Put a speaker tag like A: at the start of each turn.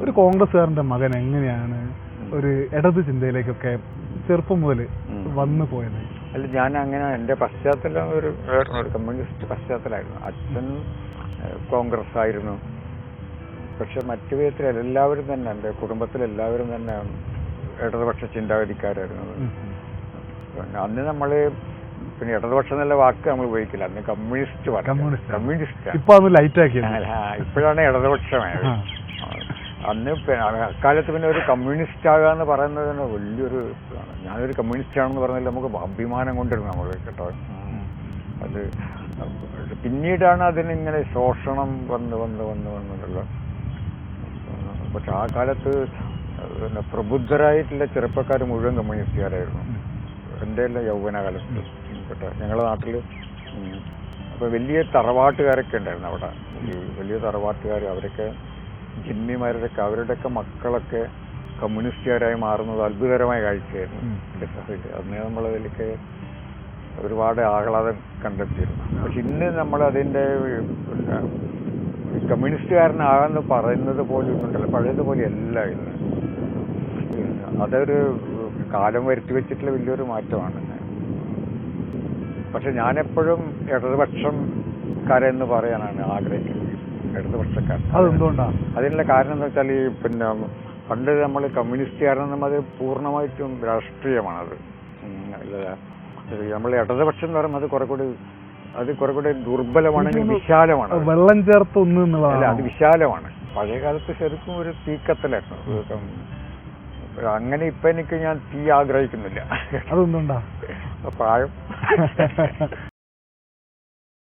A: ഒരു കോൺഗ്രസ്സുകാരന്റെ മകൻ എങ്ങനെയാണ് ഒരു ഇടത് ചിന്തയിലേക്കൊക്കെ ചെറുപ്പം മുതൽ വന്നു പോയത്?
B: അല്ല, ഞാൻ അങ്ങനെ എൻ്റെ പശ്ചാത്തലം ഒരു കമ്മ്യൂണിസ്റ്റ് പശ്ചാത്തലമായിരുന്നു. അച്ഛൻ കോൺഗ്രസ് ആയിരുന്നു. പക്ഷെ മറ്റു വിധത്തിൽ എല്ലാവരും തന്നെ, എൻ്റെ കുടുംബത്തിലെല്ലാവരും തന്നെ ഇടതുപക്ഷ ചിന്താഗതിക്കാരായിരുന്നു. അന്ന് നമ്മൾ പിന്നെ ഇടതുപക്ഷം എന്നുള്ള വാക്ക് നമ്മൾ ഉപയോഗിക്കില്ല, അന്ന് കമ്മ്യൂണിസ്റ്റ്
A: ഇപ്പൊ അത് ലൈറ്റ് ആക്കി.
B: ഇപ്പോഴാണ് ഇടതുപക്ഷമായത്. അന്ന് അക്കാലത്ത് പിന്നെ ഒരു കമ്മ്യൂണിസ്റ്റ് ആകുക എന്ന് പറയുന്നത് തന്നെ വലിയൊരു ഇതാണ്. ഞാനൊരു കമ്മ്യൂണിസ്റ്റ് ആണെന്ന് പറഞ്ഞാൽ നമുക്ക് അഭിമാനം കൊണ്ടിരുന്നു നമ്മൾ കേട്ടോ. അത് പിന്നീടാണ് അതിനിങ്ങനെ ശോഷണം വന്നുള്ളത്. പക്ഷെ ആ കാലത്ത് പ്രബുദ്ധരായിട്ടുള്ള ചെറുപ്പക്കാർ മുഴുവൻ കമ്മ്യൂണിസ്റ്റുകാരായിരുന്നു. എൻ്റെ എല്ലാം യൗവനകാലത്ത് ഞങ്ങളുടെ നാട്ടിൽ. അപ്പോൾ വലിയ തറവാട്ടുകാരൊക്കെ ഉണ്ടായിരുന്നു അവിടെ. വലിയ തറവാട്ടുകാർ, അവരൊക്കെ ജിമ്മിമാരുടെയൊക്കെ അവരുടെയൊക്കെ മക്കളൊക്കെ കമ്മ്യൂണിസ്റ്റുകാരായി മാറുന്നത് അത്ഭുതകരമായ കാഴ്ചയായിരുന്നു. അന്ന് നമ്മളതിലേക്ക് ഒരുപാട് ആഹ്ലാദം കണ്ടെത്തിയിരുന്നു. പക്ഷെ ഇന്ന് നമ്മളതിൻ്റെ കമ്മ്യൂണിസ്റ്റുകാരനാകാന്ന് പറയുന്നത് പോലും ഉണ്ടല്ലോ, പഴയതുപോലെ അല്ല ഇന്ന്. അതൊരു കാലം വരുത്തി വെച്ചിട്ടുള്ള വലിയൊരു മാറ്റമാണ്. പക്ഷെ ഞാനെപ്പോഴും ഇടതുപക്ഷക്കാരെന്ന് പറയാനാണ് ആഗ്രഹിക്കുന്നത്. ഇടതുപക്ഷക്കാരൻ.
A: അതെന്തുകൊണ്ടാണ്?
B: അതിനുള്ള കാരണം എന്ന് വെച്ചാൽ പിന്നെ പണ്ട് നമ്മൾ കമ്മ്യൂണിസ്റ്റുകാരെന്നും അത് പൂർണ്ണമായിട്ടും രാഷ്ട്രീയമാണത്. നമ്മൾ ഇടതുപക്ഷം എന്ന് പറയുമ്പോൾ അത് കുറെ കൂടി ദുർബലമാണെങ്കിൽ വിശാലമാണ്.
A: വെള്ളം ചേർത്ത്
B: അല്ല, അത് വിശാലമാണ്. പഴയ കാലത്ത് ശരിക്കും ഒരു തീക്കത്തലായിരുന്നു. അങ്ങനെ ഇപ്പൊ ഞാൻ തീ ആഗ്രഹിക്കുന്നില്ല.
A: അതൊന്നുണ്ടാ
B: പ്രായം